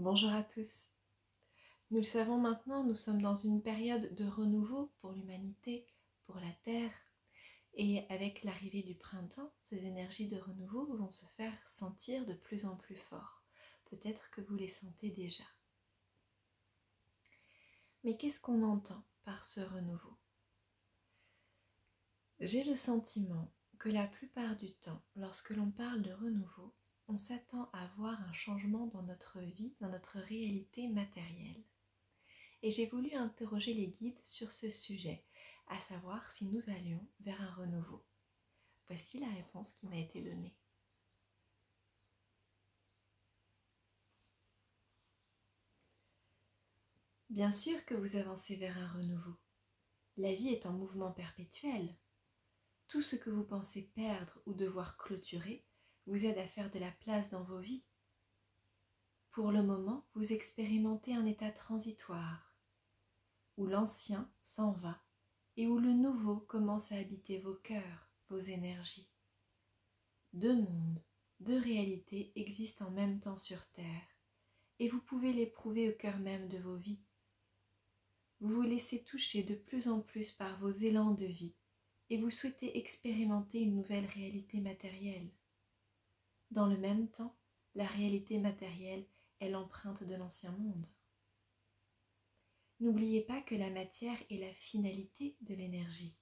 Bonjour à tous. Nous le savons maintenant, nous sommes dans une période de renouveau pour l'humanité, pour la Terre. Et avec l'arrivée du printemps, ces énergies de renouveau vont se faire sentir de plus en plus fort. Peut-être que vous les sentez déjà. Mais qu'est-ce qu'on entend par ce renouveau? J'ai le sentiment que la plupart du temps, lorsque l'on parle de renouveau, on s'attend à voir un changement dans notre vie, dans notre réalité matérielle. Et j'ai voulu interroger les guides sur ce sujet, à savoir si nous allions vers un renouveau. Voici la réponse qui m'a été donnée. Bien sûr que vous avancez vers un renouveau. La vie est en mouvement perpétuel. Tout ce que vous pensez perdre ou devoir clôturer vous aide à faire de la place dans vos vies. Pour le moment, vous expérimentez un état transitoire, où l'ancien s'en va et où le nouveau commence à habiter vos cœurs, vos énergies. Deux mondes, deux réalités existent en même temps sur Terre, et vous pouvez l'éprouver au cœur même de vos vies. Vous vous laissez toucher de plus en plus par vos élans de vie, et vous souhaitez expérimenter une nouvelle réalité matérielle. Dans le même temps, la réalité matérielle est l'empreinte de l'ancien monde. N'oubliez pas que la matière est la finalité de l'énergie.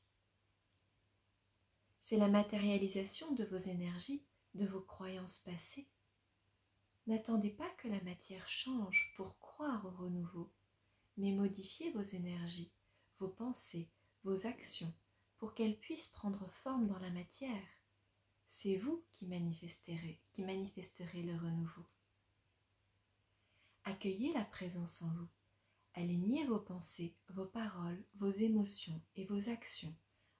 C'est la matérialisation de vos énergies, de vos croyances passées. N'attendez pas que la matière change pour croire au renouveau, mais modifiez vos énergies, vos pensées, vos actions, pour qu'elles puissent prendre forme dans la matière. C'est vous qui manifesterez le renouveau. Accueillez la présence en vous. Alignez vos pensées, vos paroles, vos émotions et vos actions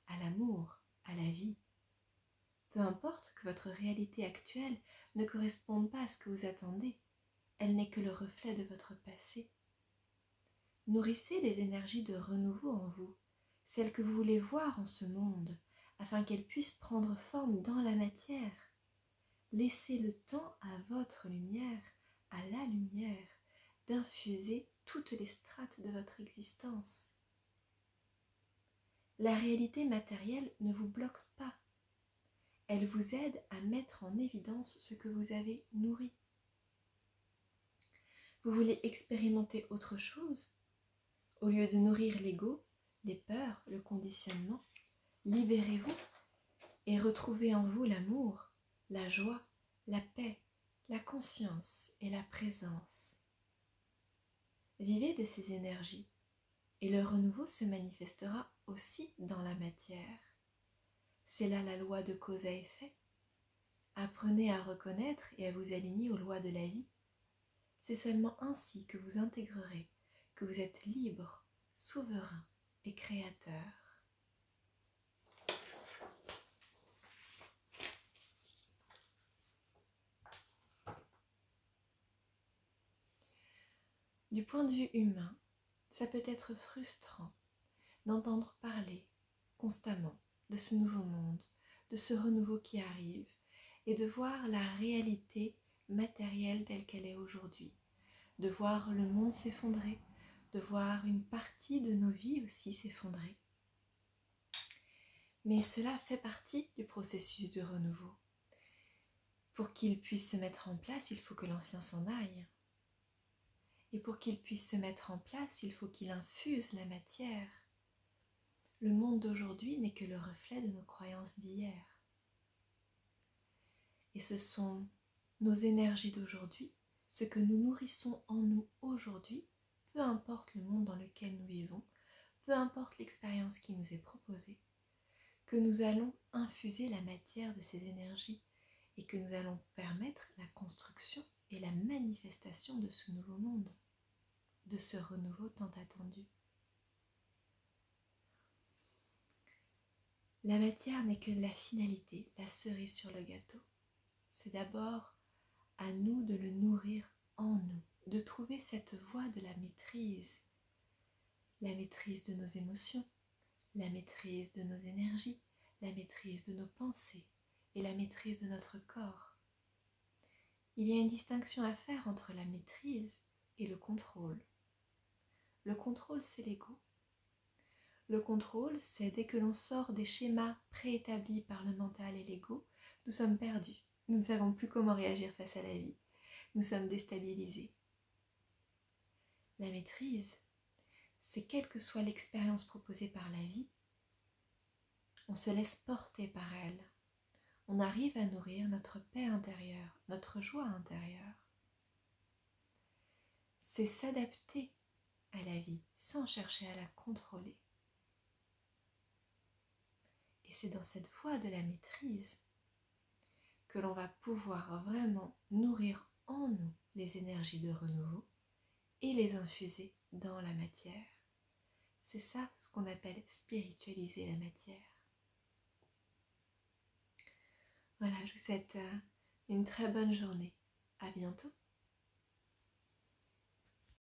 à l'amour, à la vie. Peu importe que votre réalité actuelle ne corresponde pas à ce que vous attendez, elle n'est que le reflet de votre passé. Nourrissez les énergies de renouveau en vous, celles que vous voulez voir en ce monde, afin qu'elles puissent prendre forme dans la matière. Laissez le temps à votre lumière, à la lumière, d'infuser toutes les strates de votre existence. La réalité matérielle ne vous bloque pas. Elle vous aide à mettre en évidence ce que vous avez nourri. Vous voulez expérimenter autre chose? Au lieu de nourrir l'ego, les peurs, le conditionnement, libérez-vous et retrouvez en vous l'amour, la joie, la paix, la conscience et la présence. Vivez de ces énergies et le renouveau se manifestera aussi dans la matière. C'est là la loi de cause à effet. Apprenez à reconnaître et à vous aligner aux lois de la vie. C'est seulement ainsi que vous intégrerez que vous êtes libre, souverain et créateur. Du point de vue humain, ça peut être frustrant d'entendre parler constamment de ce nouveau monde, de ce renouveau qui arrive, et de voir la réalité matérielle telle qu'elle est aujourd'hui, de voir le monde s'effondrer, de voir une partie de nos vies aussi s'effondrer. Mais cela fait partie du processus de renouveau. Pour qu'il puisse se mettre en place, il faut que l'ancien s'en aille. Et pour qu'il puisse se mettre en place, il faut qu'il infuse la matière. Le monde d'aujourd'hui n'est que le reflet de nos croyances d'hier. Et ce sont nos énergies d'aujourd'hui, ce que nous nourrissons en nous aujourd'hui, peu importe le monde dans lequel nous vivons, peu importe l'expérience qui nous est proposée, que nous allons infuser la matière de ces énergies et que nous allons permettre la construction et la manifestation de ce nouveau monde, de ce renouveau tant attendu. La matière n'est que la finalité, la cerise sur le gâteau. C'est d'abord à nous de le nourrir en nous, de trouver cette voie de la maîtrise de nos émotions, la maîtrise de nos énergies, la maîtrise de nos pensées et la maîtrise de notre corps. Il y a une distinction à faire entre la maîtrise et le contrôle. Le contrôle, c'est l'ego. Le contrôle, c'est dès que l'on sort des schémas préétablis par le mental et l'ego, nous sommes perdus. Nous ne savons plus comment réagir face à la vie. Nous sommes déstabilisés. La maîtrise, c'est quelle que soit l'expérience proposée par la vie, on se laisse porter par elle. On arrive à nourrir notre paix intérieure, notre joie intérieure. C'est s'adapter à la vie sans chercher à la contrôler. Et c'est dans cette voie de la maîtrise que l'on va pouvoir vraiment nourrir en nous les énergies de renouveau et les infuser dans la matière. C'est ça ce qu'on appelle spiritualiser la matière. Voilà, je vous souhaite une très bonne journée. À bientôt.